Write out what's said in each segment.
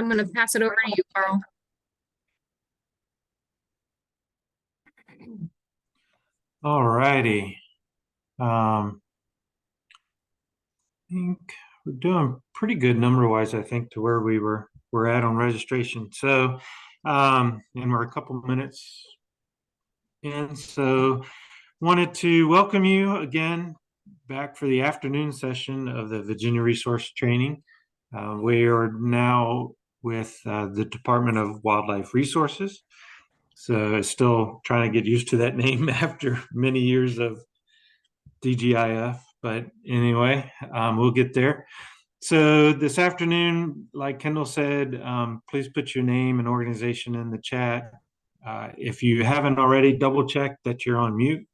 I'm going to pass it over to you, Carl. All righty. I think we're doing pretty good number-wise, I think, to where we're at on registration. So, and we're a couple minutes in. So, wanted to welcome you again back for the afternoon session of the Virginia Resource Training. We are now with the Department of Wildlife Resources. So, still trying to get used to that name after many years of DGIF, but anyway, we'll get there. So this afternoon, like Kendall said, please put your name and organization in the chat. If you haven't already, double check that you're on mute.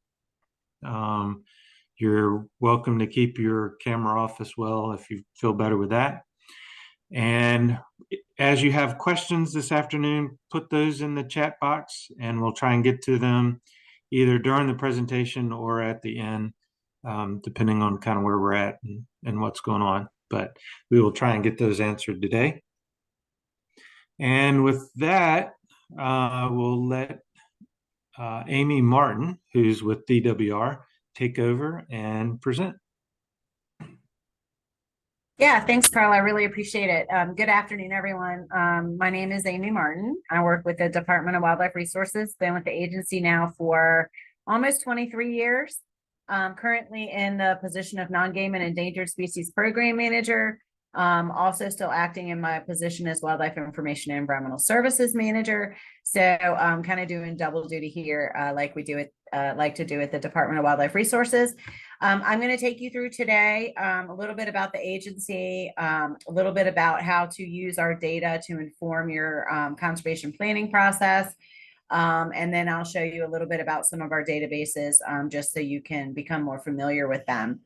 You're welcome to keep your camera off as well if you feel better with that. And as you have questions this afternoon, put those in the chat box and we'll try and get to them either during the presentation or at the end, depending on kind of where we're at and what's going on. But we will try and get those answered today. And with that, we'll let Amy Martin, who's with DWR, take over and present. Yeah, thanks, Carl. I really appreciate it. Good afternoon, everyone. My name is Amy Martin. I work with the Department of Wildlife Resources. Been with the agency now for almost 23 years. Currently in the position of non-game and endangered species program manager. Also still acting in my position as wildlife information and environmental services manager. So I'm kind of doing double duty here, like to do at the Department of Wildlife Resources. I'm going to take you through today a little bit about the agency, a little bit about how to use our data to inform your conservation planning process. And then I'll show you a little bit about some of our databases, just so you can become more familiar with them.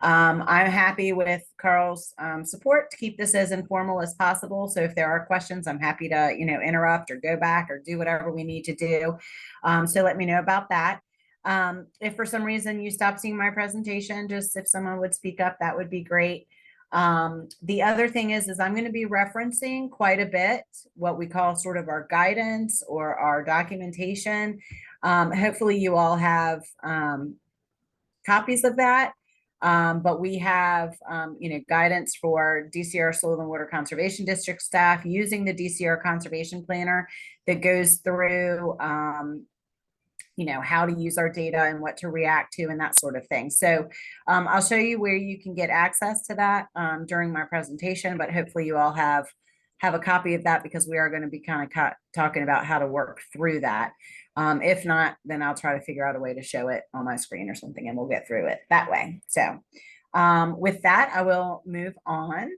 I'm happy with Carl's support to keep this as informal as possible. So if there are questions, I'm happy to, interrupt or go back or do whatever we need to do. So let me know about that. If for some reason you stop seeing my presentation, just if someone would speak up, that would be great. The other thing is I'm going to be referencing quite a bit what we call sort of our guidance or our documentation. Hopefully you all have copies of that. But we have, guidance for DCR Sullivan Water Conservation District staff using the DCR Conservation Planner that goes through how to use our data and what to react to and that sort of thing. So I'll show you where you can get access to that during my presentation, but hopefully you all have a copy of that because we are going to be kind of talking about how to work through that. If not, then I'll try to figure out a way to show it on my screen or something and we'll get through it that way. So with that, I will move on.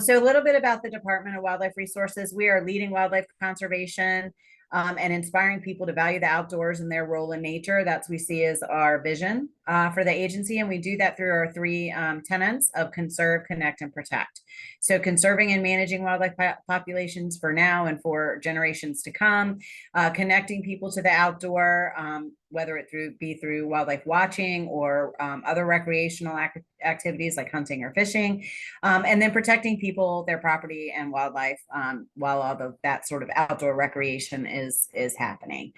So a little bit about the Department of Wildlife Resources. We are leading wildlife conservation and inspiring people to value the outdoors and their role in nature. That's we see as our vision for the agency. And we do that through our three tenets of conserve, connect, and protect. So conserving and managing wildlife populations for now and for generations to come, connecting people to the outdoor, whether it be through wildlife watching or other recreational activities like hunting or fishing, and then protecting people, their property, and wildlife while all of that sort of outdoor recreation is happening.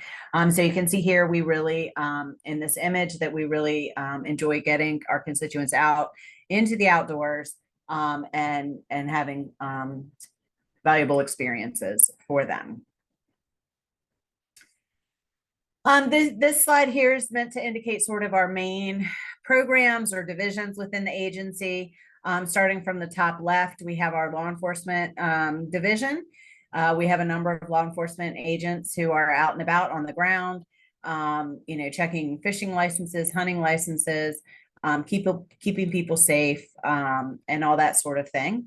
So you can see here we really in this image that we really enjoy getting our constituents out into the outdoors and having valuable experiences for them. This slide here is meant to indicate sort of our main programs or divisions within the agency. Starting from the top left, we have our law enforcement division. We have a number of law enforcement agents who are out and about on the ground, checking fishing licenses, hunting licenses, keeping people safe, and all that sort of thing.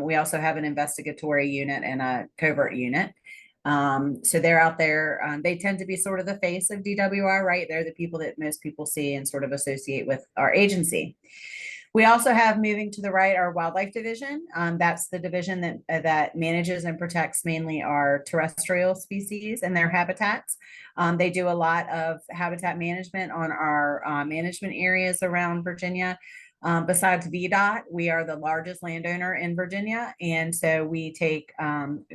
We also have an investigatory unit and a covert unit. So they're out there. They tend to be sort of the face of DWR, right? They're the people that most people see and sort of associate with our agency. We also have, moving to the right, our wildlife division. That's the division that manages and protects mainly our terrestrial species and their habitats. They do a lot of habitat management on our management areas around Virginia. Besides VDOT, we are the largest landowner in Virginia, and so we take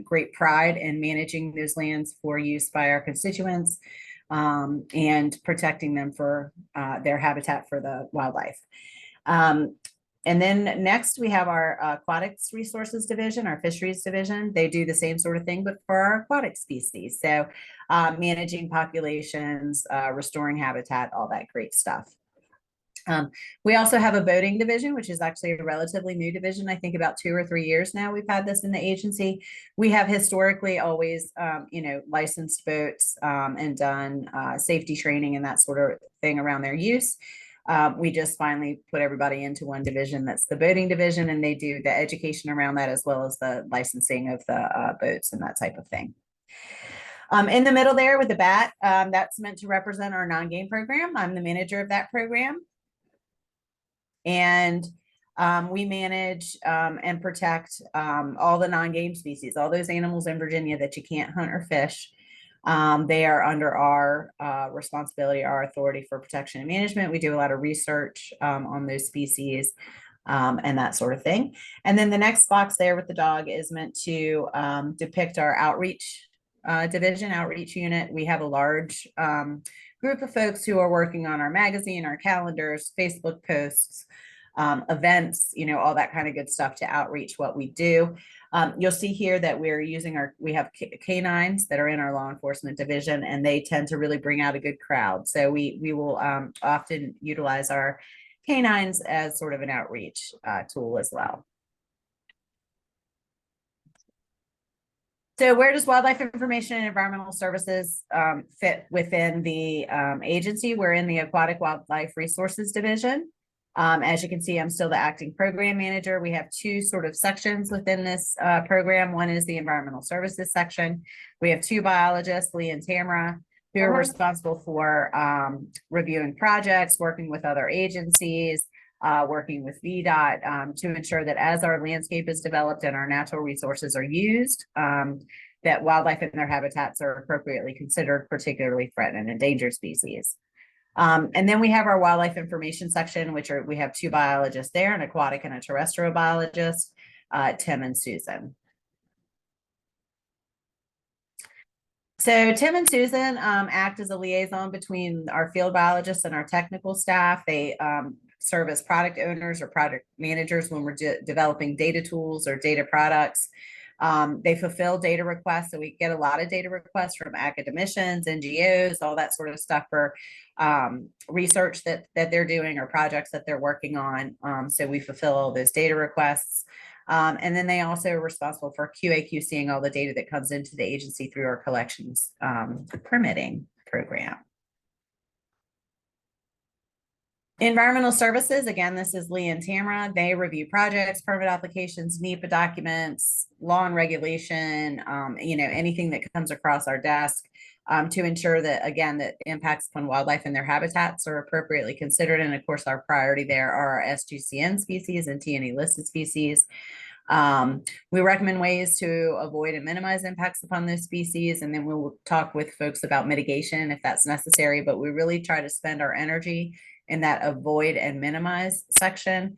great pride in managing those lands for use by our constituents and protecting them for their habitat for the wildlife. And then next we have our aquatics resources division, our fisheries division. They do the same sort of thing, but for our aquatic species. So managing populations, restoring habitat, all that great stuff. We also have a boating division, which is actually a relatively new division. I think about 2 or 3 years now we've had this in the agency. We have historically always, licensed boats and done safety training and that sort of thing around their use. We just finally put everybody into one division. That's the boating division, and they do the education around that as well as the licensing of the boats and that type of thing. In the middle there with the bat, that's meant to represent our non-game program. I'm the manager of that program. And we manage and protect all the non-game species, all those animals in Virginia that you can't hunt or fish. They are under our responsibility, our authority for protection and management. We do a lot of research on those species and that sort of thing. And then the next box there with the dog is meant to depict our outreach division, outreach unit. We have a large group of folks who are working on our magazine, our calendars, Facebook posts, events, all that kind of good stuff to outreach what we do. You'll see here that we're using we have canines that are in our law enforcement division, and they tend to really bring out a good crowd. So we will often utilize our canines as sort of an outreach tool as well. So where does Wildlife Information and Environmental Services fit within the agency? We're in the Aquatic Wildlife Resources Division. As you can see, I'm still the acting program manager. We have 2 sort of sections within this program. One is the environmental services section. We have 2 biologists, Lee and Tamara, who are responsible for reviewing projects, working with other agencies, working with VDOT to ensure that as our landscape is developed and our natural resources are used, that wildlife and their habitats are appropriately considered, particularly threatened and endangered species. And then we have our wildlife information section, we have 2 biologists there, an aquatic and a terrestrial biologist, Tim and Susan. So Tim and Susan act as a liaison between our field biologists and our technical staff. They serve as product owners or product managers when we're developing data tools or data products. They fulfill data requests. So we get a lot of data requests from academicians, NGOs, all that sort of stuff for research that they're doing or projects that they're working on. So we fulfill all those data requests. And then they also are responsible for QA/QCing all the data that comes into the agency through our collections permitting program. Environmental services, again, this is Lee and Tamara. They review projects, permit applications, NEPA documents, law and regulation, anything that comes across our desk to ensure that, again, that impacts upon wildlife and their habitats are appropriately considered. And of course, our priority there are our S2CN species and TNE listed species. We recommend ways to avoid and minimize impacts upon those species, and then we'll talk with folks about mitigation if that's necessary, but we really try to spend our energy in that avoid and minimize section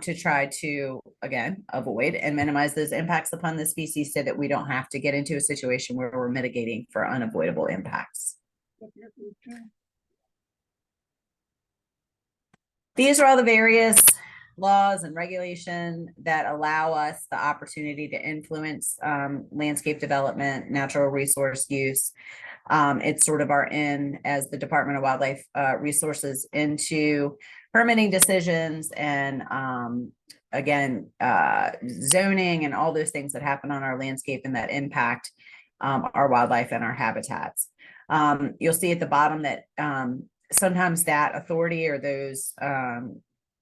to try to, again, avoid and minimize those impacts upon the species so that we don't have to get into a situation where we're mitigating for unavoidable impacts. These are all the various laws and regulation that allow us the opportunity to influence landscape development, natural resource use. It's sort of our in as the Department of Wildlife Resources into permitting decisions and again, zoning and all those things that happen on our landscape and that impact our wildlife and our habitats. You'll see at the bottom that sometimes that authority or those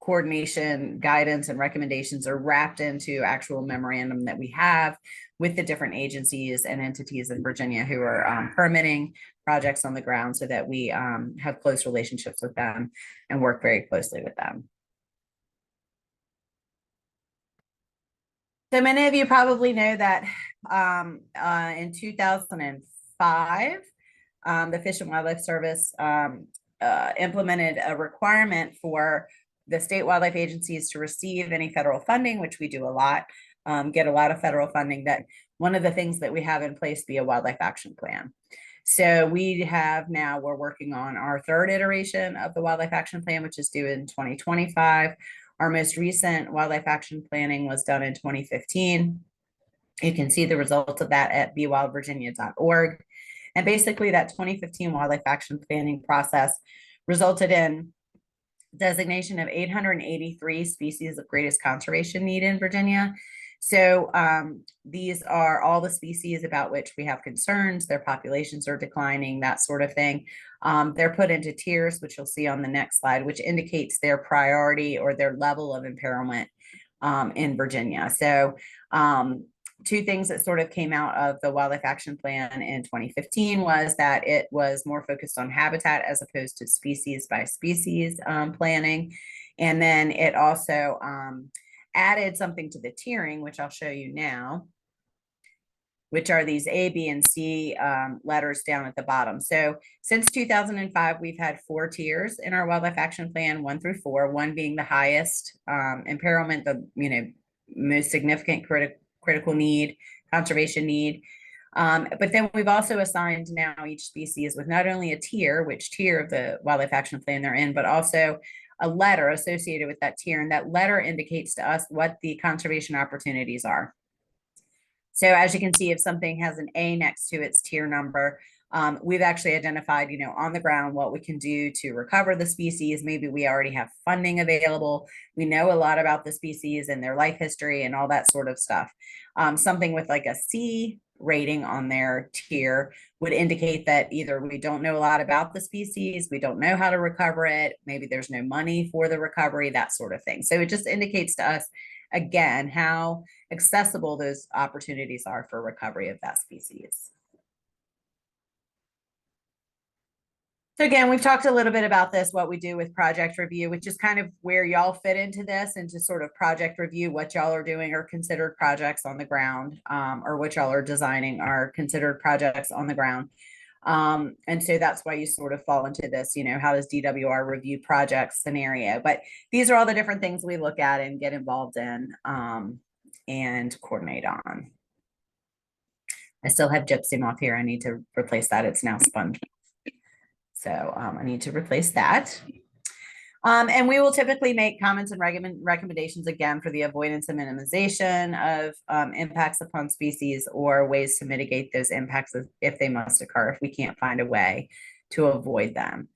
coordination, guidance, and recommendations are wrapped into actual memorandum that we have with the different agencies and entities in Virginia who are permitting projects on the ground so that we have close relationships with them and work very closely with them. So many of you probably know that in 2005, the Fish and Wildlife Service implemented a requirement for the state wildlife agencies to receive any federal funding, which we do a lot, get a lot of federal funding, that one of the things that we have in place be a wildlife action plan. So we're working on our third iteration of the wildlife action plan, which is due in 2025. Our most recent wildlife action planning was done in 2015. You can see the results of that at bewildvirginia.org. And basically that 2015 wildlife action planning process resulted in designation of 883 species of greatest conservation need in Virginia. So these are all the species about which we have concerns. Their populations are declining, that sort of thing. They're put into tiers, which you'll see on the next slide, which indicates their priority or their level of imperilment in Virginia. So two things that sort of came out of the wildlife action plan in 2015 was that it was more focused on habitat as opposed to species by species planning. And then it also added something to the tiering, which I'll show you now, which are these A, B, and C letters down at the bottom. So since 2005, we've had 4 tiers in our wildlife action plan, 1 through 4, 1 being the highest imperilment, the most significant critical need, conservation need. But then we've also assigned now each species with not only a tier, which tier of the wildlife action plan they're in, but also a letter associated with that tier. And that letter indicates to us what the conservation opportunities are. So as you can see, if something has an A next to its tier number, we've actually identified, on the ground what we can do to recover the species. Maybe we already have funding available. We know a lot about the species and their life history and all that sort of stuff. Something with like a C rating on their tier would indicate that either we don't know a lot about the species, we don't know how to recover it, maybe there's no money for the recovery, that sort of thing. So it just indicates to us, again, how accessible those opportunities are for recovery of that species. So again, we've talked a little bit about this, what we do with project review, which is kind of where y'all fit into this, into sort of project review, what y'all are doing are considered projects on the ground, or what y'all are designing are considered projects on the ground. And so that's why you sort of fall into this, how does DWR review projects scenario? But these are all the different things we look at and get involved in and coordinate on. I still have gypsy moth here. I need to replace that. It's now sponge. So I need to replace that. And we will typically make comments and recommendations again for the avoidance and minimization of impacts upon species or ways to mitigate those impacts if they must occur, if we can't find a way to avoid them.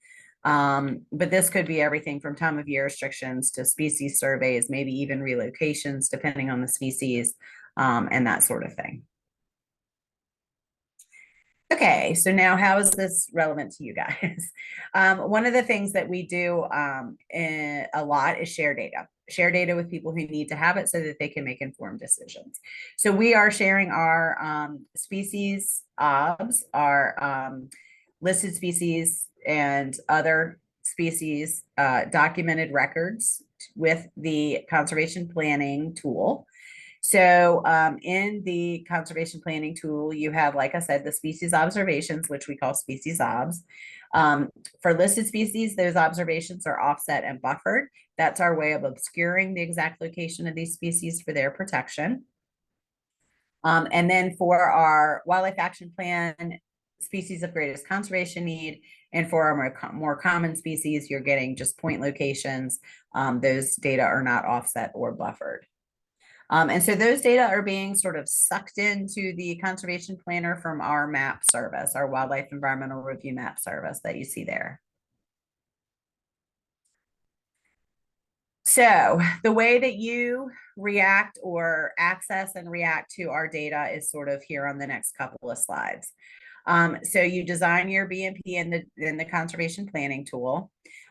But this could be everything from time of year restrictions to species surveys, maybe even relocations, depending on the species and that sort of thing. Okay, so now how is this relevant to you guys? One of the things that we do a lot is share data with people who need to have it so that they can make informed decisions. So we are sharing our species OBS, our listed species and other species documented records with the conservation planning tool. So in the conservation planning tool, you have, like I said, the species observations, which we call species OBS. For listed species, those observations are offset and buffered. That's our way of obscuring the exact location of these species for their protection. And then for our wildlife action plan, species of greatest conservation need, and for our more common species, you're getting just point locations. Those data are not offset or buffered. And so those data are being sort of sucked into the conservation planner from our map service, our wildlife environmental review map service that you see there. So the way that you react or access and react to our data is sort of here on the next couple of slides. So you design your BMP in the conservation planning tool,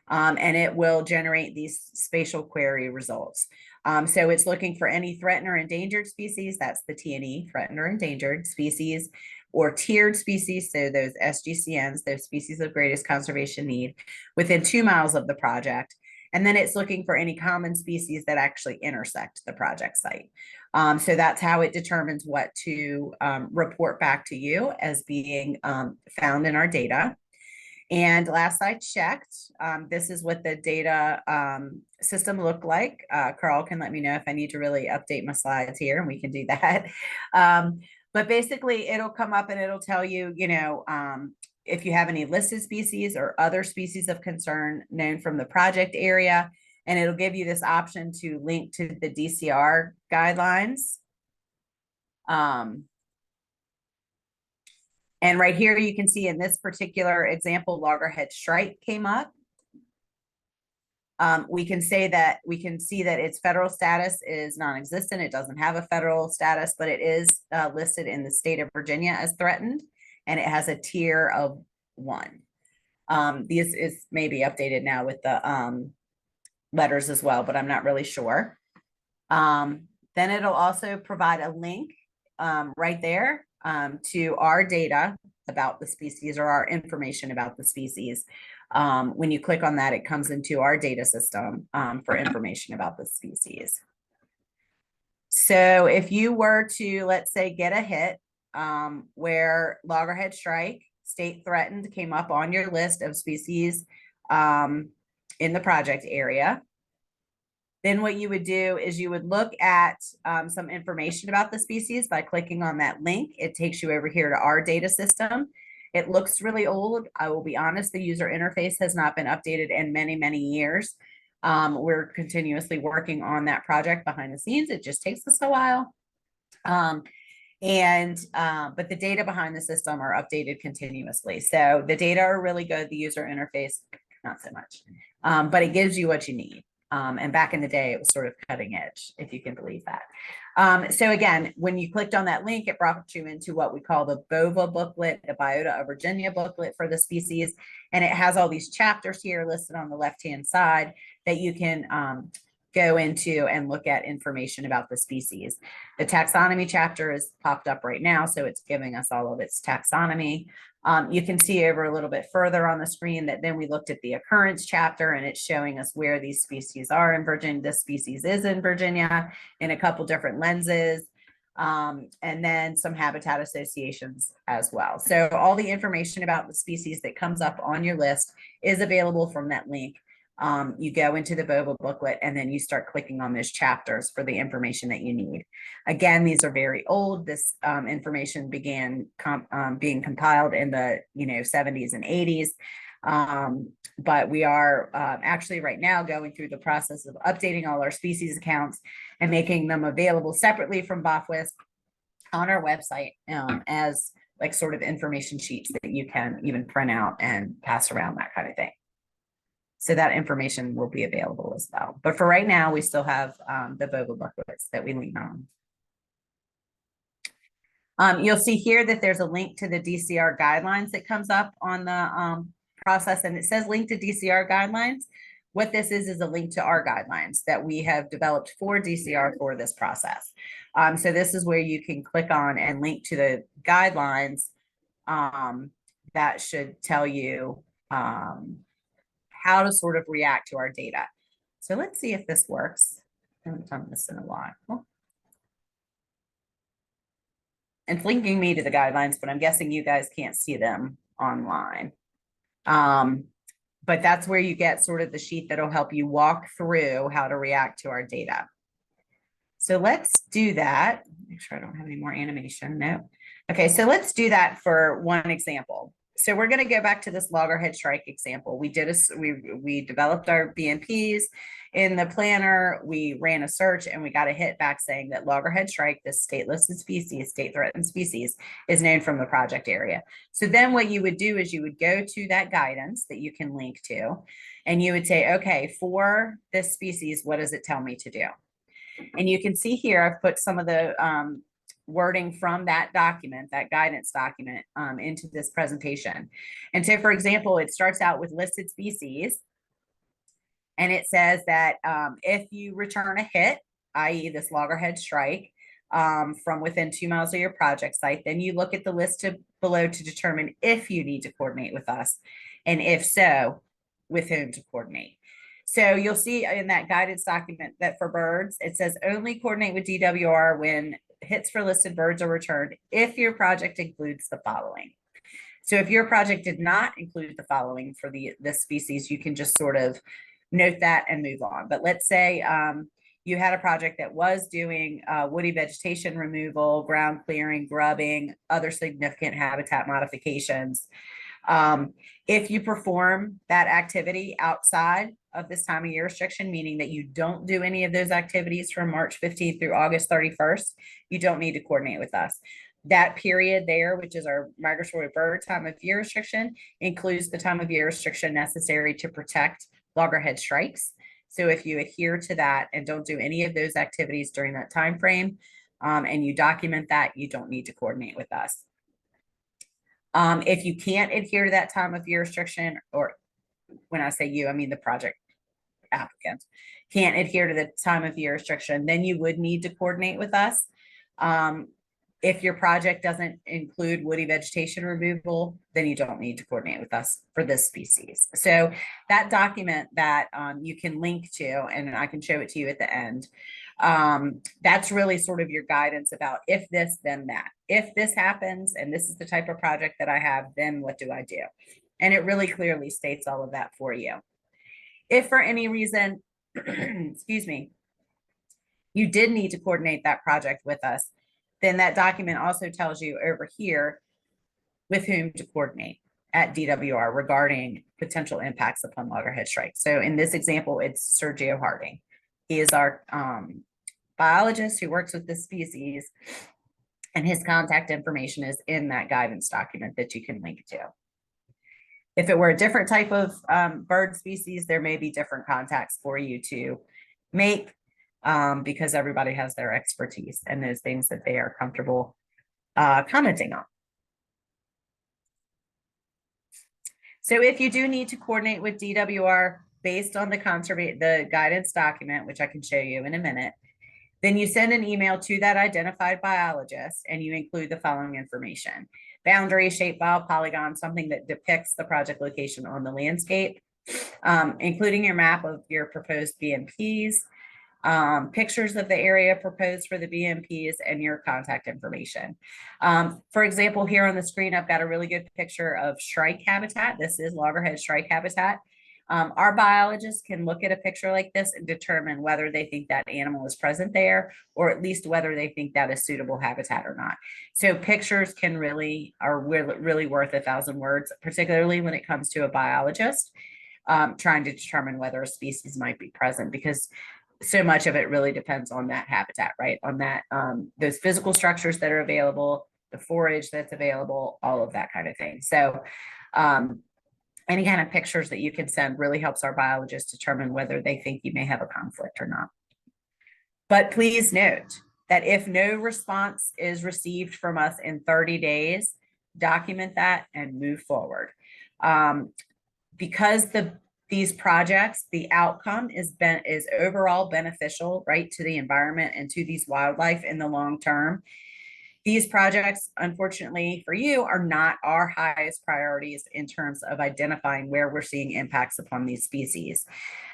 and it will generate these spatial query results. So it's looking for any threatened or endangered species, that's the TNE, threatened or endangered species, or tiered species, so those SGCNs, those species of greatest conservation need, within 2 miles of the project. And then it's looking for any common species that actually intersect the project site. So that's how it determines what to report back to you as being found in our data. And last I checked, this is what the data system looked like. Carl can let me know if I need to really update my slides here, and we can do that. But basically, it'll come up and it'll tell you, if you have any listed species or other species of concern known from the project area, and it'll give you this option to link to the DCR guidelines. And right here, you can see in this particular example, loggerhead shrike came up. We can see that its federal status is non-existent. It doesn't have a federal status, but it is listed in the state of Virginia as threatened, and it has a tier of 1. This is maybe updated now with the letters as well, but I'm not really sure. Then it'll also provide a link right there to our data about the species, or our information about the species. When you click on that, it comes into our data system for information about the species. So if you were to, let's say, get a hit where loggerhead shrike, state threatened, came up on your list of species in the project area, then what you would do is you would look at some information about the species by clicking on that link. It takes you over here to our data system. It looks really old. I will be honest, the user interface has not been updated in many, many years. We're continuously working on that project behind the scenes. It just takes us a while. But the data behind the system are updated continuously. So the data are really good. The user interface, not so much, but it gives you what you need. And back in the day, it was sort of cutting edge, if you can believe that. So again, when you clicked on that link, it brought you into what we call the BOVA booklet, the Biota of Virginia booklet for the species. And it has all these chapters here listed on the left-hand side that you can go into and look at information about the species. The taxonomy chapter is popped up right now, so it's giving us all of its taxonomy. You can see over a little bit further on the screen that then we looked at the occurrence chapter, and it's showing us where these species are in Virginia. This species is in Virginia in a couple different lenses, and then some habitat associations as well. So all the information about the species that comes up on your list is available from that link. You go into the BOVA booklet, and then you start clicking on those chapters for the information that you need. Again, these are very old. This information began being compiled in the 70s and 80s. But we are actually right now going through the process of updating all our species accounts and making them available separately from BOFWIS on our website as like sort of information sheets that you can even print out and pass around, that kind of thing. So that information will be available as well. But for right now, we still have the BOVA booklets that we lean on. You'll see here that there's a link to the DCR guidelines that comes up on the process, and it says link to DCR guidelines. What this is a link to our guidelines that we have developed for DCR for this process. So this is where you can click on and link to the guidelines that should tell you how to sort of react to our data. So let's see if this works. I haven't done this in a while. It's linking me to the guidelines, but I'm guessing you guys can't see them online. But that's where you get sort of the sheet that'll help you walk through how to react to our data. So let's do that. Make sure I don't have any more animation. No. Okay, so let's do that for one example. So we're going to go back to this loggerhead shrike example. We developed our BMPs in the planner. We ran a search, and we got a hit back saying that loggerhead shrike, this state listed species, state threatened species, is known from the project area. So then what you would do is you would go to that guidance that you can link to, and you would say, okay, for this species, what does it tell me to do? And you can see here, I've put some of the wording from that document, that guidance document, into this presentation. And so, for example, it starts out with listed species, and it says that if you return a hit, i.e. this loggerhead shrike, from within 2 miles of your project site, then you look at the list below to determine if you need to coordinate with us, and if so, with whom to coordinate. So you'll see in that guidance document that for birds, it says only coordinate with DWR when hits for listed birds are returned if your project includes the following. So if your project did not include the following for this species, you can just sort of note that and move on. But let's say you had a project that was doing woody vegetation removal, ground clearing, grubbing, other significant habitat modifications. If you perform that activity outside of this time of year restriction, meaning that you don't do any of those activities from March 15th through August 31st, you don't need to coordinate with us. That period there, which is our migratory bird time of year restriction, includes the time of year restriction necessary to protect loggerhead shrikes. So if you adhere to that and don't do any of those activities during that time frame, and you document that, you don't need to coordinate with us. If you can't adhere to that time of year restriction, or when I say you, I mean the project applicant can't adhere to the time of year restriction, then you would need to coordinate with us. If your project doesn't include woody vegetation removal, then you don't need to coordinate with us for this species. So that document that you can link to, and I can show it to you at the end, that's really sort of your guidance about if this, then that. If this happens, and this is the type of project that I have, then what do I do? And it really clearly states all of that for you. If for any reason, excuse me, you did need to coordinate that project with us, then that document also tells you over here with whom to coordinate at DWR regarding potential impacts upon loggerhead shrikes. So in this example, it's Sergio Harding. He is our biologist who works with this species, and his contact information is in that guidance document that you can link to. If it were a different type of bird species, there may be different contacts for you to make, because everybody has their expertise and those things that they are comfortable commenting on. So if you do need to coordinate with DWR based on the guidance document, which I can show you in a minute, then you send an email to that identified biologist and you include the following information: boundary, shapefile, polygon, something that depicts the project location on the landscape, including your map of your proposed BMPs, pictures of the area proposed for the BMPs, and your contact information. For example, here on the screen, I've got a really good picture of shrike habitat. This is loggerhead shrike habitat. Our biologists can look at a picture like this and determine whether they think that animal is present there, or at least whether they think that is suitable habitat or not. So pictures are really worth 1,000 words, particularly when it comes to a biologist trying to determine whether a species might be present, because so much of it really depends on that habitat, right? On that, those physical structures that are available, the forage that's available, all of that kind of thing. So any kind of pictures that you can send really helps our biologists determine whether they think you may have a conflict or not. But please note that if no response is received from us in 30 days, document that and move forward. Because these projects, the outcome is overall beneficial, right, to the environment and to these wildlife in the long term. These projects, unfortunately for you, are not our highest priorities in terms of identifying where we're seeing impacts upon these species.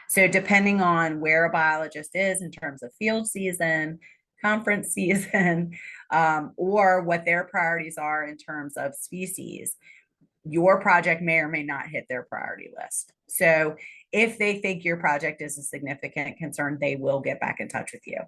So depending on where a biologist is in terms of field season, conference season, or what their priorities are in terms of species, your project may or may not hit their priority list. So if they think your project is a significant concern, they will get back in touch with you.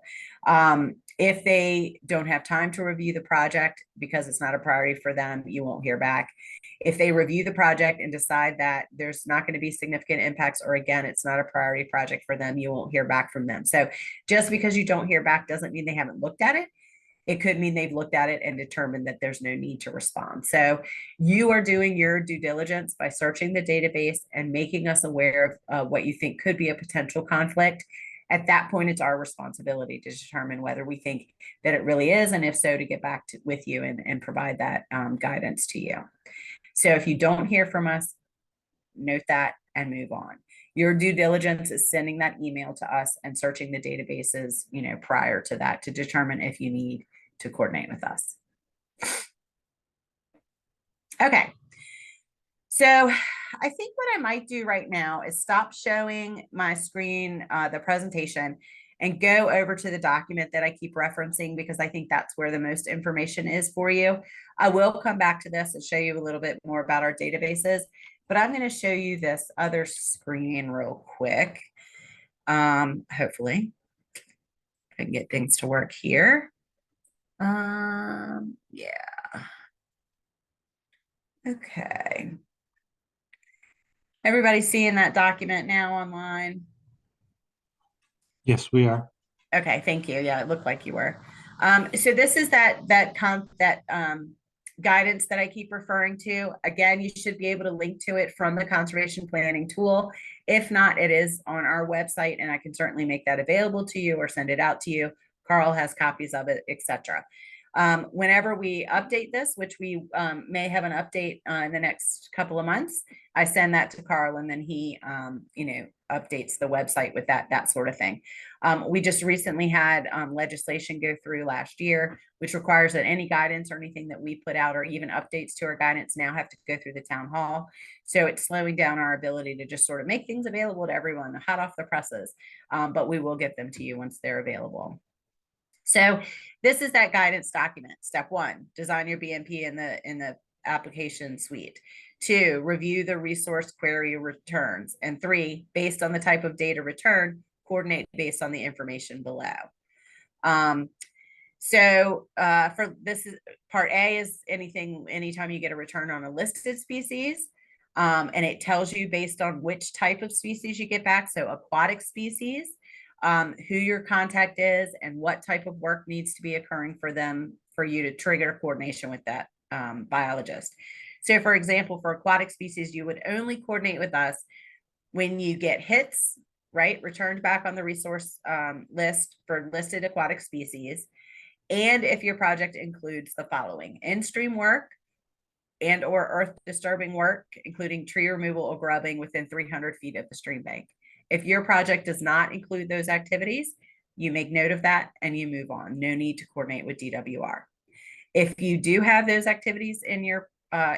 If they don't have time to review the project because it's not a priority for them, you won't hear back. If they review the project and decide that there's not going to be significant impacts, or again, it's not a priority project for them, you won't hear back from them. So just because you don't hear back doesn't mean they haven't looked at it. It could mean they've looked at it and determined that there's no need to respond. So you are doing your due diligence by searching the database and making us aware of what you think could be a potential conflict. At that point, it's our responsibility to determine whether we think that it really is, and if so, to get back with you and provide that guidance to you. So if you don't hear from us, note that and move on. Your due diligence is sending that email to us and searching the databases, prior to that to determine if you need to coordinate with us. Okay. So I think what I might do right now is stop showing my screen, the presentation, and go over to the document that I keep referencing because I think that's where the most information is for you. I will come back to this and show you a little bit more about our databases, but I'm going to show you this other screen real quick. Hopefully I can get things to work here. Yeah. Okay. Everybody seeing that document now online? Yes, we are. Okay, thank you. Yeah, it looked like you were. So this is that guidance that I keep referring to. Again, you should be able to link to it from the conservation planning tool. If not, it is on our website, and I can certainly make that available to you or send it out to you. Carl has copies of it, etc. Whenever we update this, which we may have an update in the next couple of months, I send that to Carl, and then he, updates the website with that sort of thing. We just recently had legislation go through last year, which requires that any guidance or anything that we put out or even updates to our guidance now have to go through the town hall. So it's slowing down our ability to just sort of make things available to everyone hot off the presses, but we will get them to you once they're available. So this is that guidance document. Step 1, design your BMP in the application suite. 2, review the resource query returns. And 3, based on the type of data returned, coordinate based on the information below. For this is part A is anytime you get a return on a listed species, and it tells you based on which type of species you get back. So aquatic species, who your contact is and what type of work needs to be occurring for them for you to trigger coordination with that biologist. So for example, for aquatic species, you would only coordinate with us when you get hits, right, returned back on the resource list for listed aquatic species, and if your project includes the following: in-stream work and or earth disturbing work, including tree removal or grubbing within 300 feet of the stream bank. If your project does not include those activities, you make note of that and you move on. No need to coordinate with DWR. If you do have those activities in your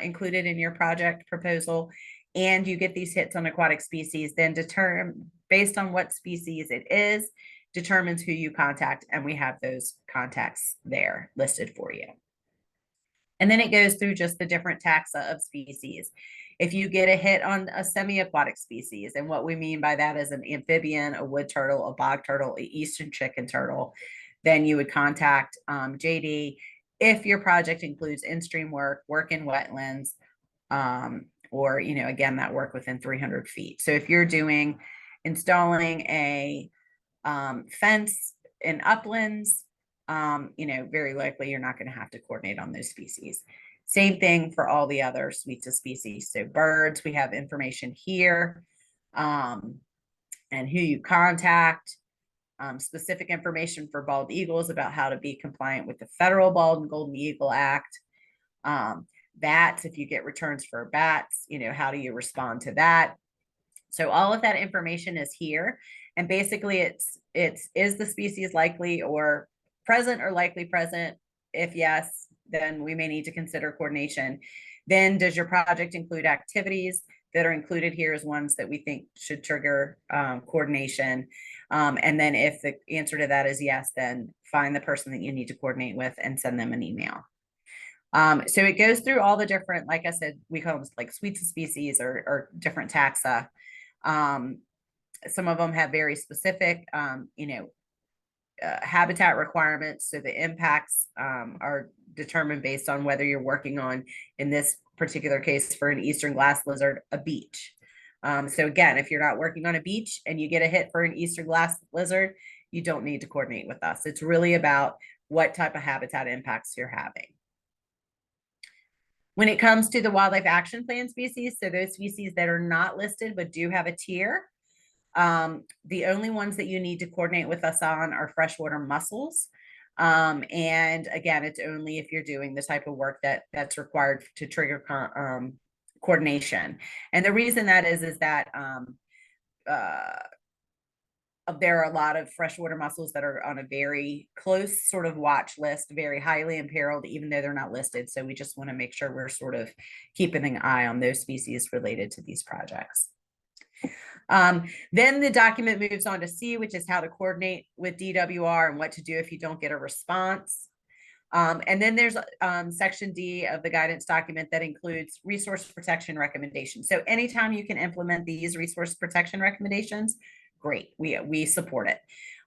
included in your project proposal, and you get these hits on aquatic species, then determine based on what species it is, determines who you contact, and we have those contacts there listed for you. And then it goes through just the different taxa of species. If you get a hit on a semi-aquatic species, and what we mean by that is an amphibian, a wood turtle, a bog turtle, an eastern chicken turtle, then you would contact JD. If your project includes in-stream work, work in wetlands, or, again, that work within 300 feet. So if you're installing a fence in uplands, very likely you're not going to have to coordinate on those species. Same thing for all the other suites of species. So birds, we have information here, and who you contact, specific information for bald eagles about how to be compliant with the federal Bald and Golden Eagle Act. Bats, if you get returns for bats, how do you respond to that? So all of that information is here. And basically is the species likely or present or likely present? If yes, then we may need to consider coordination. Then does your project include activities that are included here as ones that we think should trigger coordination? And then if the answer to that is yes, then find the person that you need to coordinate with and send them an email. So it goes through all the different, like I said, we call them like suites of species or different taxa. Some of them have very specific, habitat requirements. So the impacts are determined based on whether you're working on, in this particular case for an eastern glass lizard, a beach. So again, if you're not working on a beach and you get a hit for an eastern glass lizard, you don't need to coordinate with us. It's really about what type of habitat impacts you're having. When it comes to the wildlife action plan species, so those species that are not listed but do have a tier, the only ones that you need to coordinate with us on are freshwater mussels. And again, it's only if you're doing the type of work that's required to trigger coordination. And the reason that is that there are a lot of freshwater mussels that are on a very close sort of watch list, very highly imperiled, even though they're not listed. So we just want to make sure we're sort of keeping an eye on those species related to these projects. Then the document moves on to C, which is how to coordinate with DWR and what to do if you don't get a response. And then there's section D of the guidance document that includes resource protection recommendations. So anytime you can implement these resource protection recommendations, great, we support it.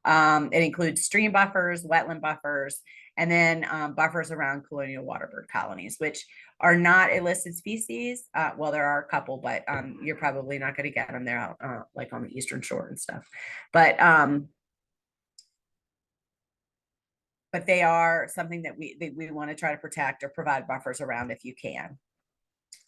It includes stream buffers, wetland buffers, and then buffers around colonial waterbird colonies, which are not a listed species. Well, there are a couple, but you're probably not going to get them there, like on the Eastern Shore and stuff. But they are something that we want to try to protect or provide buffers around if you can.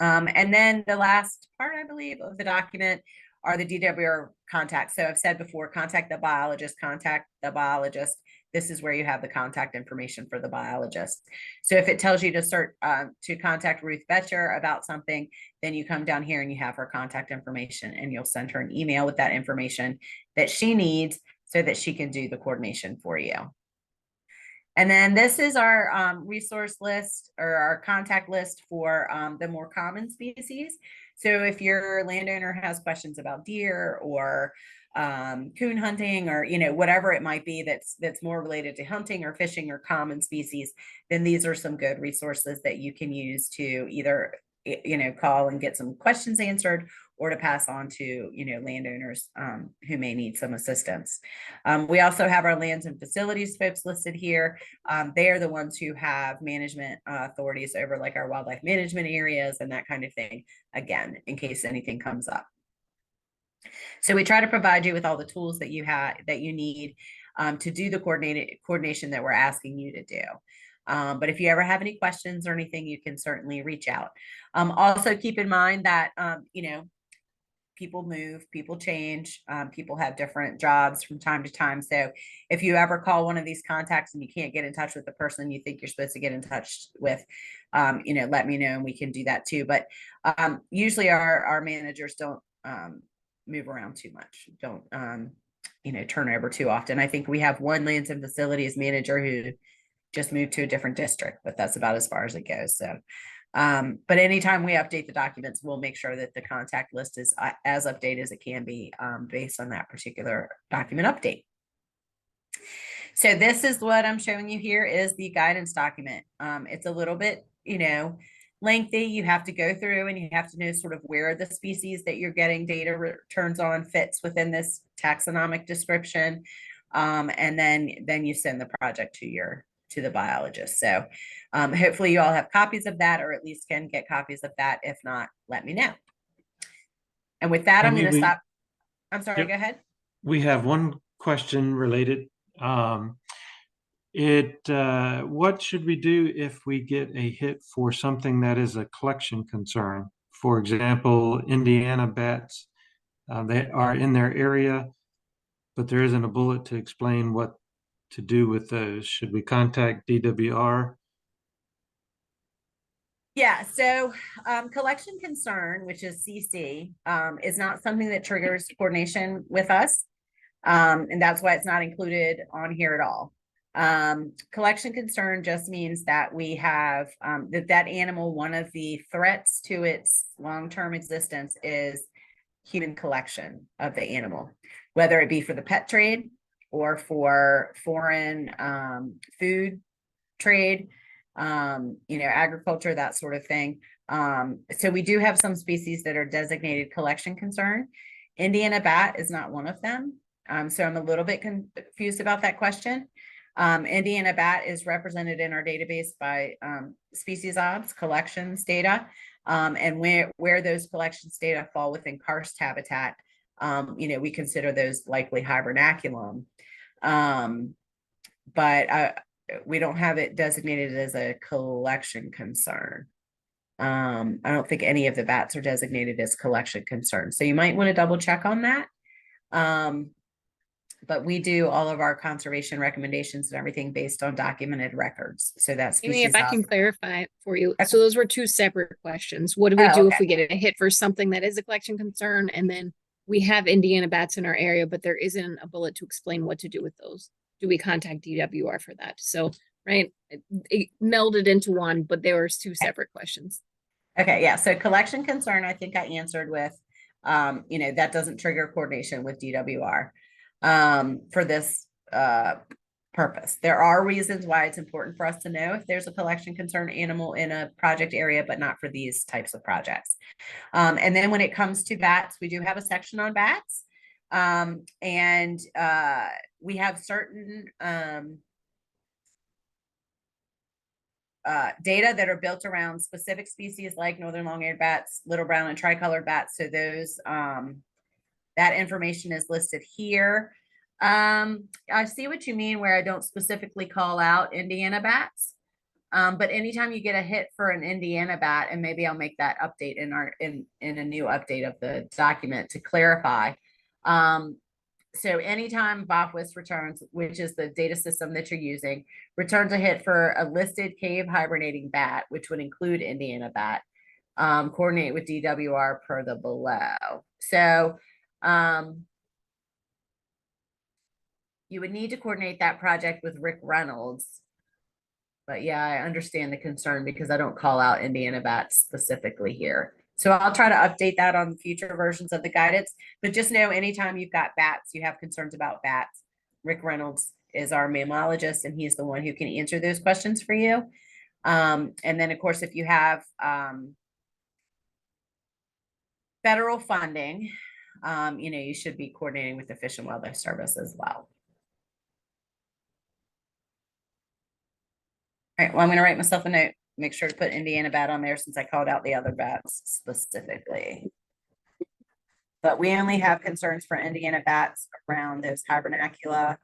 And then the last part, I believe, of the document are the DWR contacts. So I've said before, contact the biologist, contact the biologist. This is where you have the contact information for the biologist. So if it tells you to contact Ruth Betcher about something, then you come down here and you have her contact information, and you'll send her an email with that information that she needs so that she can do the coordination for you. And then this is our resource list, or our contact list for the more common species. So if your landowner has questions about deer or coon hunting, or whatever it might be that's more related to hunting or fishing or common species, then these are some good resources that you can use to either call and get some questions answered, or to pass on to landowners who may need some assistance. We also have our lands and facilities folks listed here. They are the ones who have management authorities over like our wildlife management areas and that kind of thing, again, in case anything comes up. So we try to provide you with all the tools that you need to do the coordination that we're asking you to do. But if you ever have any questions or anything, you can certainly reach out. Also keep in mind that, people move, people change, people have different jobs from time to time. So if you ever call one of these contacts and you can't get in touch with the person you think you're supposed to get in touch with, let me know and we can do that too. But usually our managers don't move around too much, don't turn over too often. I think we have one lands and facilities manager who just moved to a different district, but that's about as far as it goes. So but anytime we update the documents, we'll make sure that the contact list is as updated as it can be based on that particular document update. So this is what I'm showing you here is the guidance document. It's a little bit, lengthy. You have to go through and you have to know sort of where the species that you're getting data returns on fits within this taxonomic description. And then you send the project to the biologist. So hopefully you all have copies of that, or at least can get copies of that. If not, let me know. And with that, I'm going to stop. I'm sorry, go ahead. We have one question related. What should we do if we get a hit for something that is a collection concern? For example, Indiana bats, they are in their area, but there isn't a bullet to explain what to do with those. Should we contact DWR? Yeah, so collection concern, which is CC, is not something that triggers coordination with us. And that's why it's not included on here at all. Collection concern just means that we have that animal, one of the threats to its long-term existence is human collection of the animal, whether it be for the pet trade or for foreign food trade, agriculture, that sort of thing. So we do have some species that are designated collection concern. Indiana bat is not one of them. So I'm a little bit confused about that question. Indiana bat is represented in our database by species obs, collections data, and where those collections data fall within karst habitat, we consider those likely hibernaculum. But we don't have it designated as a collection concern. I don't think any of the bats are designated as collection concern. So you might want to double check on that. But we do all of our conservation recommendations and everything based on documented records. So that's Amy, if I can clarify for you. Okay. So those were two separate questions. What do we do okay. if we get a hit for something that is a collection concern? And then we have Indiana bats in our area, but there isn't a bullet to explain what to do with those. Do we contact DWR for that? So, right, it melded into one, but there were two separate questions. Okay, yeah. So collection concern, I think I answered with that doesn't trigger coordination with DWR for this purpose. There are reasons why it's important for us to know if there's a collection concern animal in a project area, but not for these types of projects. And then when it comes to bats, we do have a section on bats. And we have certain data that are built around specific species like northern long-eared bats, little brown and tricolored bats. So those, that information is listed here. I see what you mean where I don't specifically call out Indiana bats. But anytime you get a hit for an Indiana bat, and maybe I'll make that update in a new update of the document to clarify. So anytime BOPWIS returns, which is the data system that you're using, returns a hit for a listed cave hibernating bat, which would include Indiana bat, coordinate with DWR per the below. So you would need to coordinate that project with Rick Reynolds. But yeah, I understand the concern because I don't call out Indiana bats specifically here. So I'll try to update that on future versions of the guidance, but just know anytime you've got bats, you have concerns about bats, Rick Reynolds is our mammologist and he's the one who can answer those questions for you. And then of course, if you have federal funding, you should be coordinating with the Fish and Wildlife Service as well. All right, well, I'm going to write myself a note, make sure to put Indiana bat on there since I called out the other bats specifically. But we only have concerns for Indiana bats around those hibernacula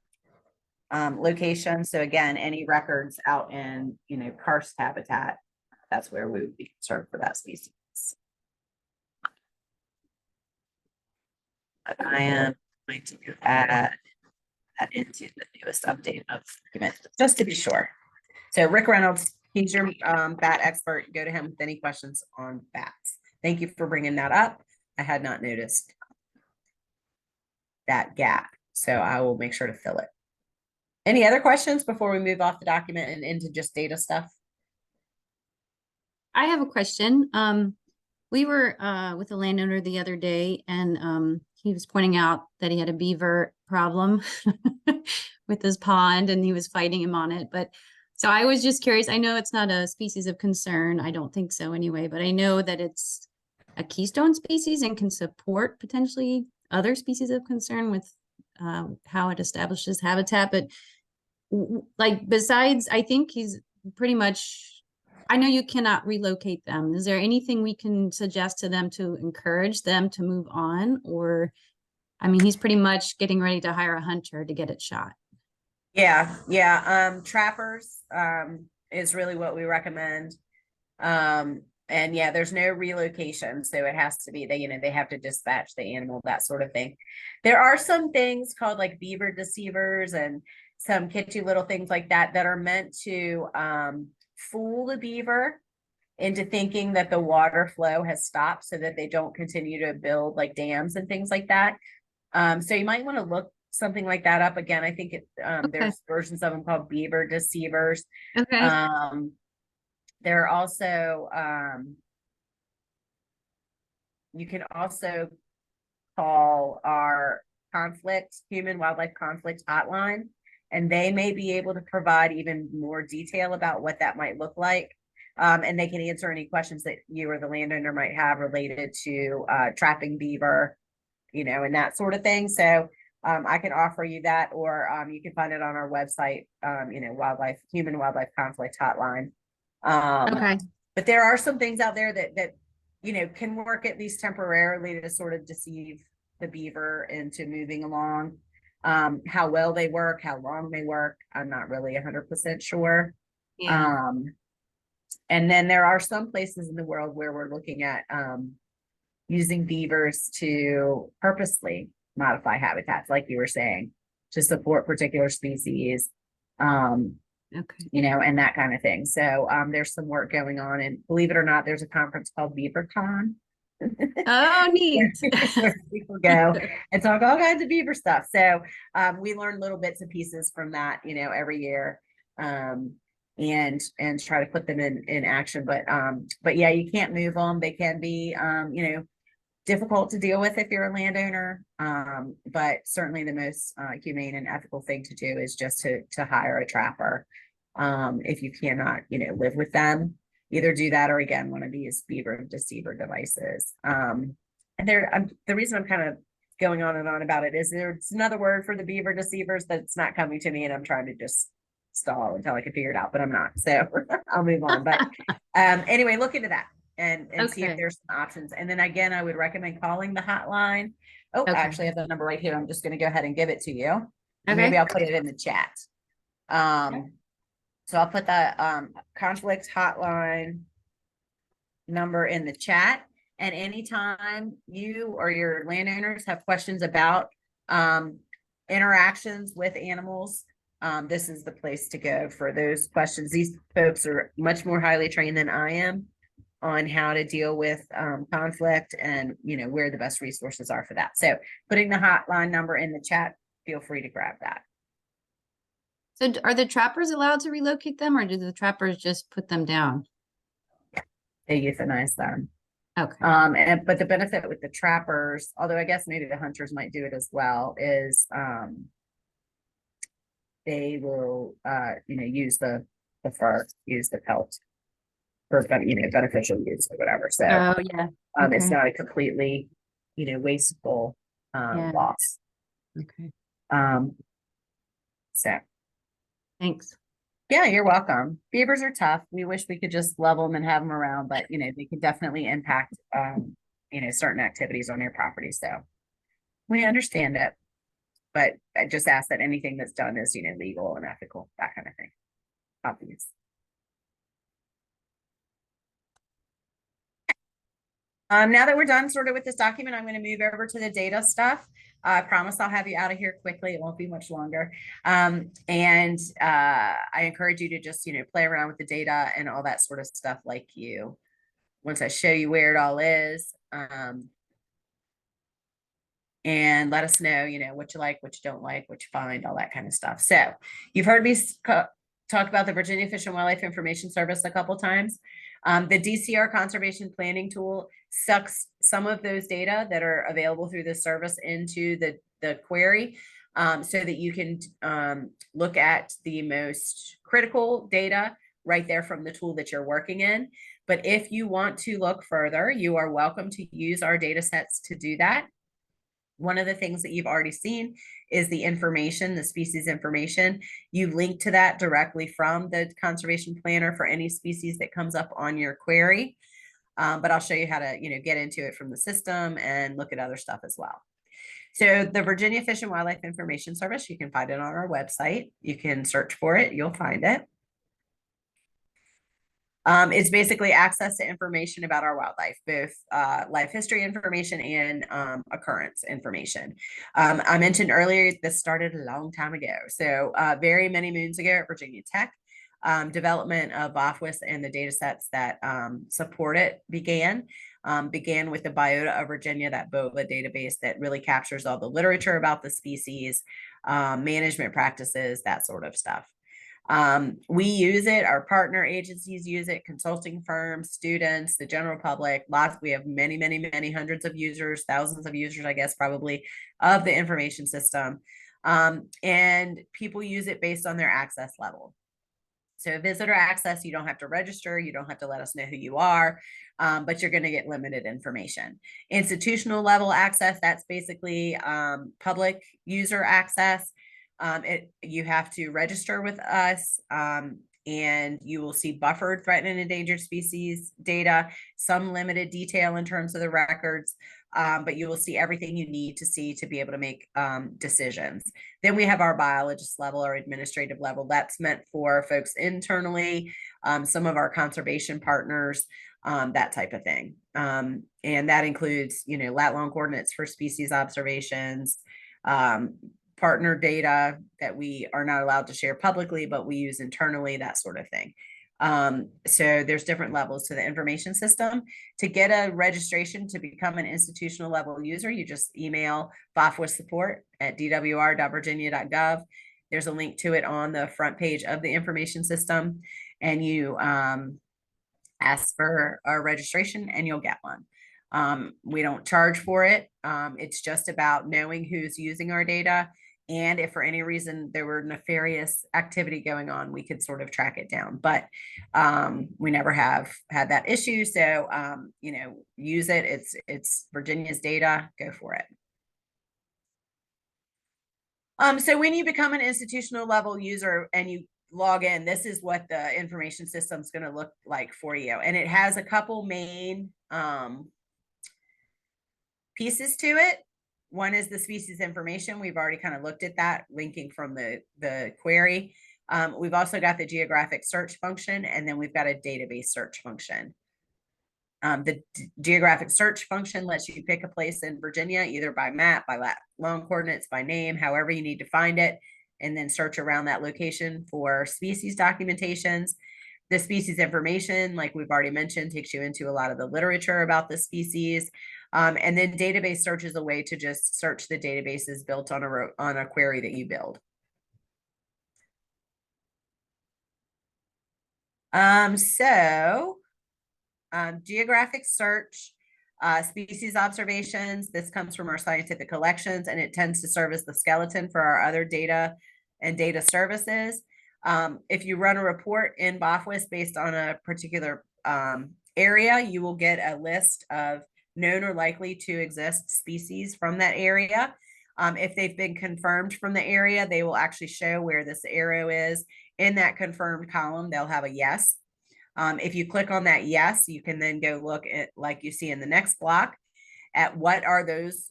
locations. So again, any records out in, karst habitat, that's where we would be concerned for that species. But I am going to add that into the newest update of the document, just to be sure. So Rick Reynolds, he's your bat expert. Go to him with any questions on bats. Thank you for bringing that up. I had not noticed that gap, so I will make sure to fill it. Any other questions before we move off the document and into just data stuff? I have a question. We were with a landowner the other day, and he was pointing out that he had a beaver problem with his pond, and he was fighting him on it. But so I was just curious. I know it's not a species of concern. I don't think so anyway, but I know that it's a keystone species and can support potentially other species of concern with how it establishes habitat. But like besides, I think he's pretty much, I know you cannot relocate them. Is there anything we can suggest to them to encourage them to move on? Or, I mean, he's pretty much getting ready to hire a hunter to get it shot. Yeah. Trappers is really what we recommend. And yeah, there's no relocation. So it has to be they have to dispatch the animal, that sort of thing. There are some things called like beaver deceivers and some kitschy little things like that that are meant to fool the beaver into thinking that the water flow has stopped so that they don't continue to build like dams and things like that. So you might want to look something like that up again. I think there's versions of them called beaver deceivers. Okay. There are also you can also call our human wildlife conflict hotline, and they may be able to provide even more detail about what that might look like. And they can answer any questions that you or the landowner might have related to trapping beaver, and that sort of thing. So I can offer you that, or you can find it on our website, human wildlife conflict hotline. Okay. But there are some things out there that can work at least temporarily to sort of deceive the beaver into moving along. How well they work, how long they work, I'm not really 100% sure. Yeah. And then there are some places in the world where we're looking at using beavers to purposely modify habitats, like you were saying, to support particular species, Okay. and that kind of thing. So there's some work going on, and believe it or not, there's a conference called BeaverCon. Oh, neat. Where people go and talk all kinds of beaver stuff. So we learn little bits and pieces from that, every year, and try to put them in action. But yeah, you can't move them. They can be, difficult to deal with if you're a landowner. But certainly the most humane and ethical thing to do is just to hire a trapper. If you cannot, live with them, either do that or again, one of these beaver deceiver devices. And the reason I'm kind of going on and on about it is there's another word for the beaver deceivers that's not coming to me, and I'm trying to just stall until I can figure it out, but I'm not. So I'll move on. But anyway, look into that and see if Okay. there's some options. And then again, I would recommend calling the hotline. Oh, I Okay. actually have the number right here. I'm just going to go ahead and give it to you. And Okay. maybe I'll put it in the chat. So I'll put the conflict hotline number in the chat. And anytime you or your landowners have questions about interactions with animals, this is the place to go for those questions. These folks are much more highly trained than I am on how to deal with conflict and where the best resources are for that. So putting the hotline number in the chat, feel free to grab that. So are the trappers allowed to relocate them, or do the trappers just put them down? They euthanize them. Okay. But the benefit with the trappers, although I guess maybe the hunters might do it as well, is they will use the fur, use the pelt for beneficial use or whatever. So Oh yeah. it's Okay. not a completely wasteful Yeah. loss. Okay. So Thanks. yeah, you're welcome. Beavers are tough. We wish we could just love them and have them around, but they can definitely impact certain activities on your property. So we understand it, but I just ask that anything that's done is legal and ethical, that kind of thing. Obvious. Now that we're done sort of with this document, I'm going to move over to the data stuff. I promise I'll have you out of here quickly. It won't be much longer. I encourage you to just, play around with the data and all that sort of stuff like once I show you where it all is. And let us know, what you like, what you don't like, what you find, all that kind of stuff. So you've heard me talk about the Virginia Fish and Wildlife Information Service a couple times. The DCR conservation planning tool sucks some of those data that are available through this service into the query so that you can look at the most critical data right there from the tool that you're working in. But if you want to look further, you are welcome to use our data sets to do that. One of the things that you've already seen is the information, the species information. You link to that directly from the conservation planner for any species that comes up on your query. But I'll show you how to, get into it from the system and look at other stuff as well. So the Virginia Fish and Wildlife Information Service, you can find it on our website. You can search for it, you'll find it. It's basically access to information about our wildlife, both life history information and occurrence information. I mentioned earlier, this started a long time ago. So very many moons ago at Virginia Tech, development of VOFWIS and the data sets that support it began with the Biota of Virginia, that BOVA database that really captures all the literature about the species, management practices, that sort of stuff. We use it, our partner agencies use it, consulting firms, students, the general public, we have many hundreds of users, thousands of users, I guess, probably, of the information system. And people use it based on their access level. So visitor access, you don't have to register, you don't have to let us know who you are, but you're going to get limited information. Institutional level access, that's basically public user access. You have to register with us and you will see buffered, threatened, and endangered species data, some limited detail in terms of the records, but you will see everything you need to see to be able to make decisions. Then we have our biologist level or administrative level. That's meant for folks internally, some of our conservation partners, that type of thing. And that includes, lat-long coordinates for species observations, partner data that we are not allowed to share publicly, but we use internally, that sort of thing. So there's different levels to the information system. To get a registration to become an institutional level user, you just email VOFWIS support at dwr.virginia.gov. There's a link to it on the front page of the information system, and you ask for a registration and you'll get one. We don't charge for it. It's just about knowing who's using our data. And if for any reason there were nefarious activity going on, we could sort of track it down. But we never have had that issue. So, you know, use it. It's Virginia's data. Go for it. So when you become an institutional level user and you log in, this is what the information system is going to look like for you. And it has a couple main pieces to it. One is the species information. We've already kind of looked at that, linking from the query. We've also got the geographic search function, and then we've got a database search function. The geographic search function lets you pick a place in Virginia, either by map, by long coordinates, by name, however you need to find it, and then search around that location for species documentations. The species information, like we've already mentioned, takes you into a lot of the literature about the species. And then database search is a way to just search the databases built on a query that you build. Geographic search, species observations. This comes from our scientific collections, and it tends to serve as the skeleton for our other data and data services. If you run a report in BOFWIS based on a particular area, you will get a list of known or likely to exist species from that area. If they've been confirmed from the area, they will actually show where this arrow is. In that confirmed column, they'll have a yes. If you click on that yes, you can then go look at, like you see in the next block, at what are those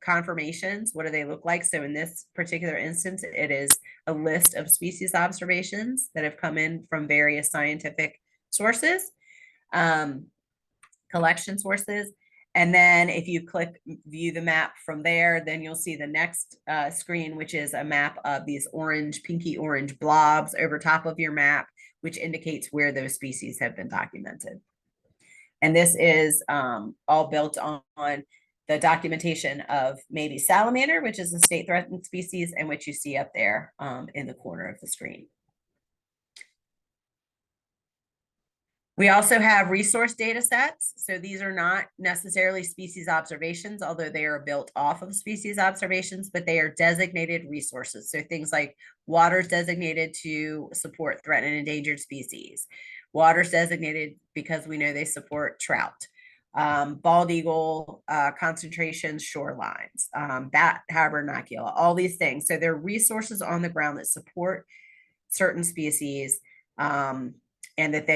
confirmations? What do they look like? So in this particular instance, it is a list of species observations that have come in from various scientific sources, collection sources. And then if you click view the map from there, then you'll see the next screen, which is a map of these orange, pinky orange blobs over top of your map, which indicates where those species have been documented. And this is all built on the documentation of maybe salamander, which is a state threatened species, and which you see up there in the corner of the screen. We also have resource data sets. So these are not necessarily species observations, although they are built off of species observations, but they are designated resources. So things like waters designated to support threatened and endangered species. Waters designated because we know they support trout. Bald eagle concentrations, shorelines, bat hibernacula, all these things. So they're resources on the ground that support certain species. And that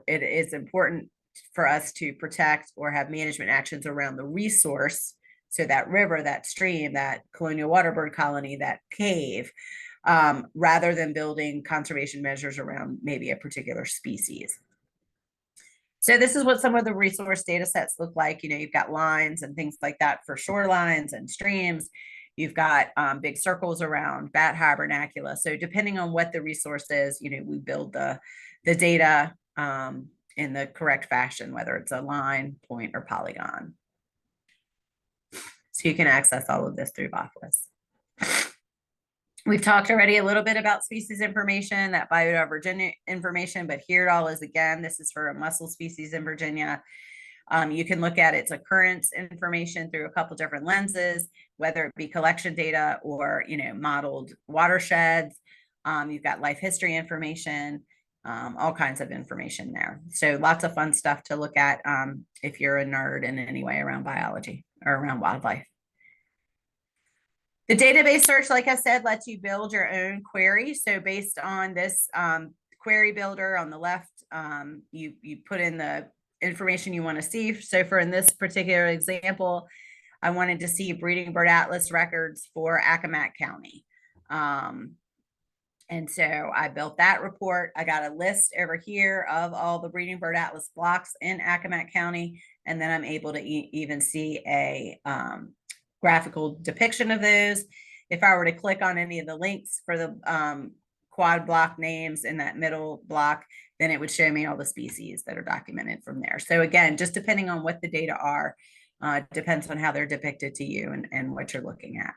it is important for us to protect or have management actions around the resource. So that river, that stream, that colonial water bird colony, that cave, rather than building conservation measures around maybe a particular species. So this is what some of the resource data sets look like. You know, you've got lines and things like that for shorelines and streams. You've got big circles around bat hibernacula. So depending on what the resource is, you know, we build the data in the correct fashion, whether it's a line, point, or polygon. So you can access all of this through BOFWIS. We've talked already a little bit about species information, that biodiversity information, but here it all is again. This is for a mussel species in Virginia. You can look at its occurrence information through a couple different lenses, whether it be collection data or, you know, modeled watersheds. You've got life history information, all kinds of information there. So lots of fun stuff to look at if you're a nerd in any way around biology or around wildlife. The database search, like I said, lets you build your own query. So based on this query builder on the left, you put in the information you want to see. So in this particular example, I wanted to see breeding bird atlas records for Accomack County. And so I built that report. I got a list over here of all the breeding bird atlas blocks in Accomack County. And then I'm able to even see a graphical depiction of those. If I were to click on any of the links for the quad block names in that middle block, then it would show me all the species that are documented from there. So again, just depending on what the data are, depends on how they're depicted to you and what you're looking at.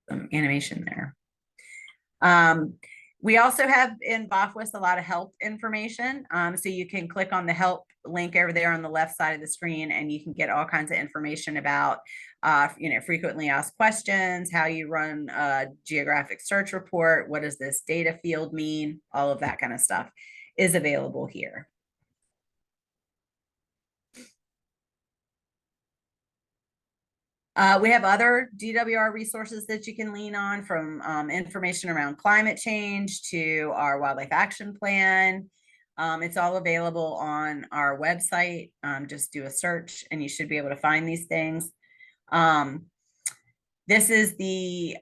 Some animation there. We also have in BOFWIS a lot of help information. So you can click on the help link over there on the left side of the screen, and you can get all kinds of information about, frequently asked questions, how you run a geographic search report, what does this data field mean, all of that kind of stuff is available here. We have other DWR resources that you can lean on, from information around climate change to our wildlife action plan. It's all available on our website. Just do a search and you should be able to find these things. This is the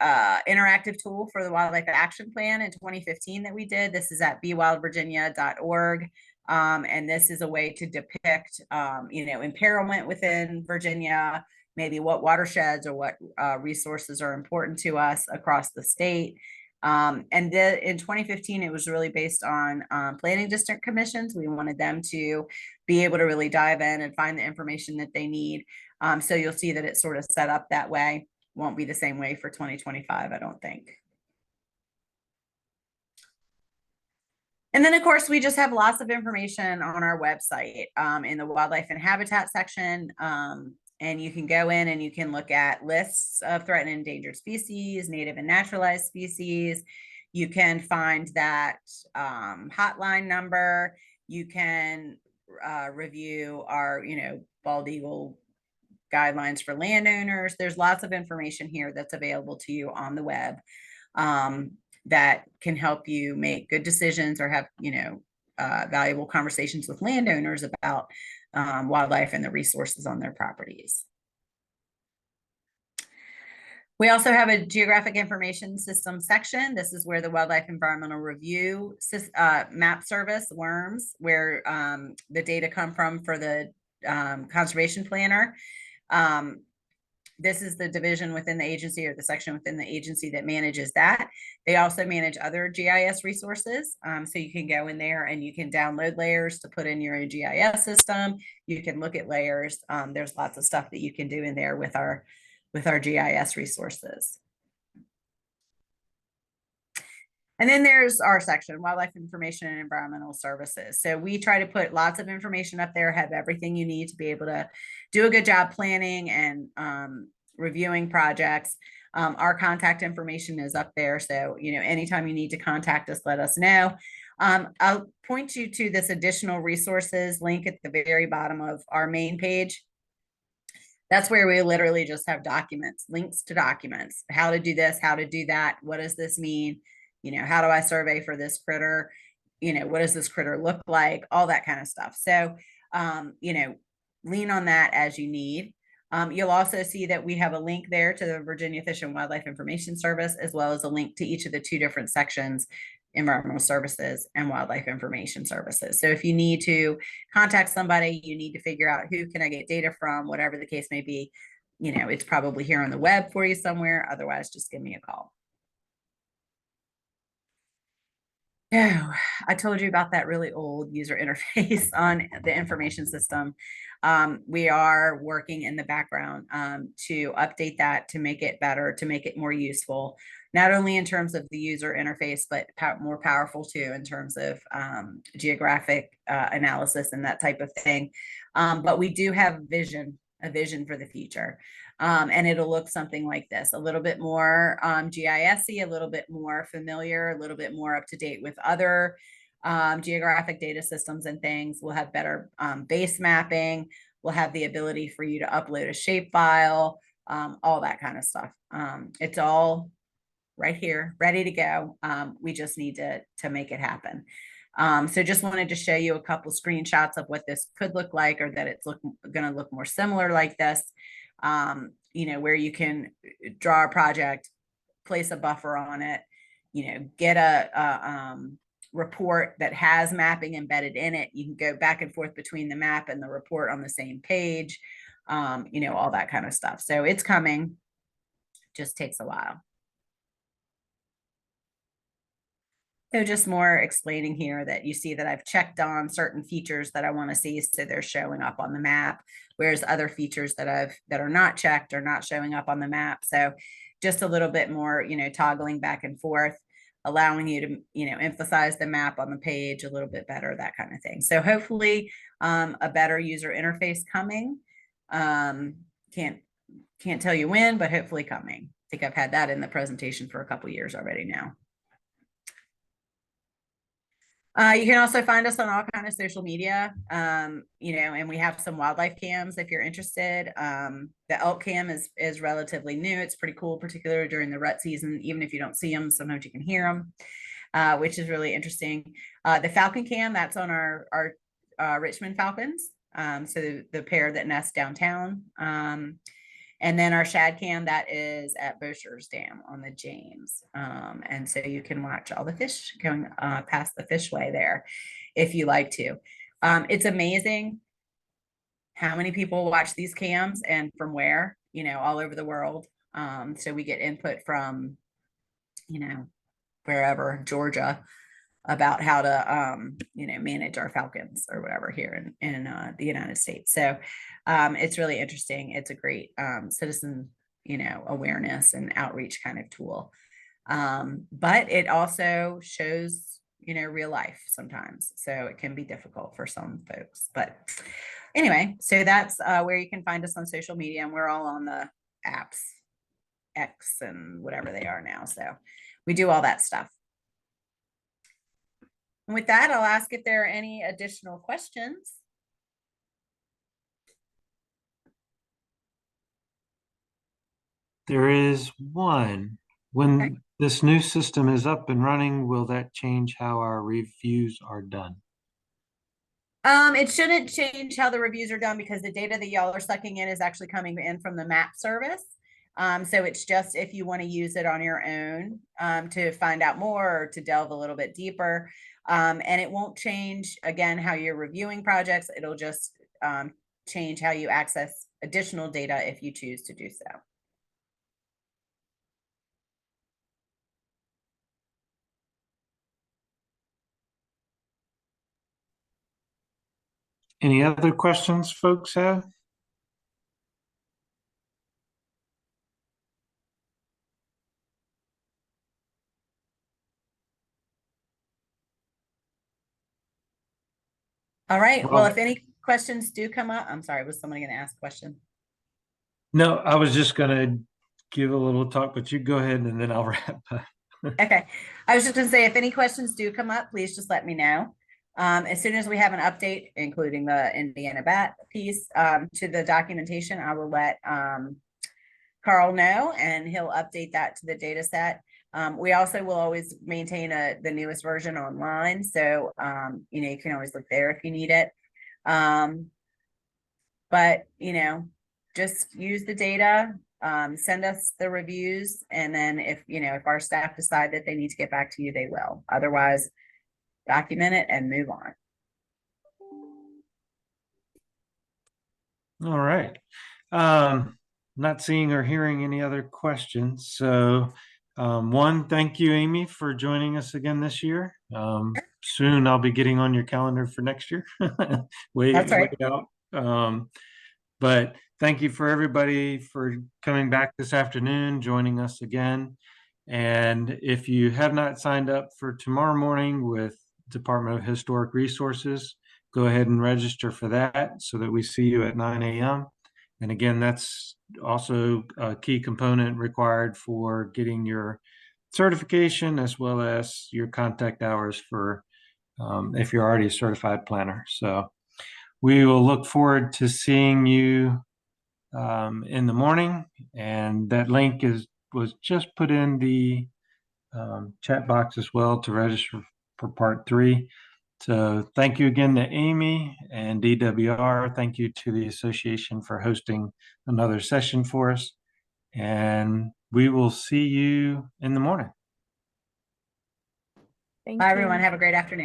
interactive tool for the wildlife action plan in 2015 that we did. This is at bewildvirginia.org. And this is a way to depict, imperilment within Virginia, maybe what watersheds or what resources are important to us across the state. In 2015, it was really based on planning district commissions. We wanted them to be able to really dive in and find the information that they need. So you'll see that it's sort of set up that way. Won't be the same way for 2025, I don't think. And then, of course, we just have lots of information on our website in the wildlife and habitat section. And you can go in and you can look at lists of threatened and endangered species, native and naturalized species. You can find that hotline number. You can review our, bald eagle guidelines for landowners. There's lots of information here that's available to you on the web that can help you make good decisions or have, valuable conversations with landowners about wildlife and the resources on their properties. We also have a geographic information system section. This is where the Wildlife Environmental Review map service, WORMS, where the data come from for the conservation planner. This is the division within the agency, or the section within the agency that manages that. They also manage other GIS resources. So you can go in there and you can download layers to put in your own GIS system. You can look at layers. There's lots of stuff that you can do in there with our GIS resources. And then there's our section, Wildlife Information and Environmental Services. So we try to put lots of information up there, have everything you need to be able to do a good job planning and reviewing projects. Our contact information is up there. So, anytime you need to contact us, let us know. I'll point you to this additional resources link at the very bottom of our main page. That's where we literally just have documents, links to documents, how to do this, how to do that. What does this mean? How do I survey for this critter? What does this critter look like? All that kind of stuff. So, lean on that as you need. You'll also see that we have a link there to the Virginia Fish and Wildlife Information Service, as well as a link to each of the two different sections, Environmental Services and Wildlife Information Services. So if you need to contact somebody, you need to figure out who can I get data from, whatever the case may be, it's probably here on the web for you somewhere. Otherwise, just give me a call. Oh, I told you about that really old user interface on the information system. We are working in the background to update that, to make it better, to make it more useful, not only in terms of the user interface, but more powerful too, in terms of geographic analysis and that type of thing. But we do have a vision for the future. And it'll look something like this, a little bit more GIS-y, a little bit more familiar, a little bit more up to date with other geographic data systems and things. We'll have better base mapping. We'll have the ability for you to upload a shapefile, all that kind of stuff. It's all right here, ready to go. We just need to make it happen. So just wanted to show you a couple screenshots of what this could look like, or that it's going to look more similar like this. Where you can draw a project, place a buffer on it, get a report that has mapping embedded in it. You can go back and forth between the map and the report on the same page, all that kind of stuff. So it's coming, just takes a while. So just more explaining here that you see that I've checked on certain features that I want to see, so they're showing up on the map, whereas other features that are not checked are not showing up on the map. So just a little bit more, toggling back and forth. allowing you to, emphasize the map on the page a little bit better, that kind of thing. So hopefully a better user interface coming. Can't tell you when, but hopefully coming. I think I've had that in the presentation for a couple years already now. You can also find us on all kind of social media, and we have some wildlife cams if you're interested. The elk cam is relatively new. It's pretty cool, particularly during the rut season. Even if you don't see them, sometimes you can hear them, which is really interesting. The falcon cam, that's on our Richmond falcons, so the pair that nest downtown. And then our shad cam, that is at Boshers Dam on the James. And so you can watch all the fish going past the fishway there if you like to. It's amazing how many people watch these cams and from where, all over the world. So we get input from, wherever, Georgia, about how to manage our falcons or whatever here in the United States. So it's really interesting. It's a great citizen awareness and outreach kind of tool, but it also shows real life sometimes, so it can be difficult for some folks. But anyway, so that's where you can find us on social media, and we're all on the apps, X and whatever they are now, so we do all that stuff. And with that, I'll ask if there are any additional questions. There is one. When this new system is up and running, will that change how our reviews are done? It shouldn't change how the reviews are done because the data that y'all are sucking in is actually coming in from the map service. So it's just if you want to use it on your own to find out more or to delve a little bit deeper. And it won't change, again, how you're reviewing projects. It'll just change how you access additional data if you choose to do so. Any other questions folks have? All right. Well, Well, if any questions do come up, I'm sorry, was somebody going to ask a question? No, I was just gonna give a little talk, but you go ahead and then I'll wrap up. Okay. I was just going to say, if any questions do come up, please just let me know. As soon as we have an update, including the Indiana bat piece to the documentation, I will let Carl know, and he'll update that to the data set. We also will always maintain the newest version online. So, you can always look there if you need it. But, just use the data, send us the reviews. And then if our staff decide that they need to get back to you, they will. Otherwise, document it and move on. All right. Not seeing or hearing any other questions. So one, thank you, Amy, for joining us again this year. Soon I'll be getting on your calendar for next year. That's right. Way out. But thank you for everybody for coming back this afternoon, joining us again. And if you have not signed up for tomorrow morning with Department of Historic Resources, go ahead and register for that so that we see you at 9 a.m. And again, that's also a key component required for getting your certification as well as your contact hours for if you're already a certified planner. So we will look forward to seeing you in the morning, and that link was just put in the chat box as well to register for part 3. So thank you again to Amy and DWR. Thank you to the association for hosting another session for us, and we will see you in the morning. Bye, everyone. Have a great afternoon.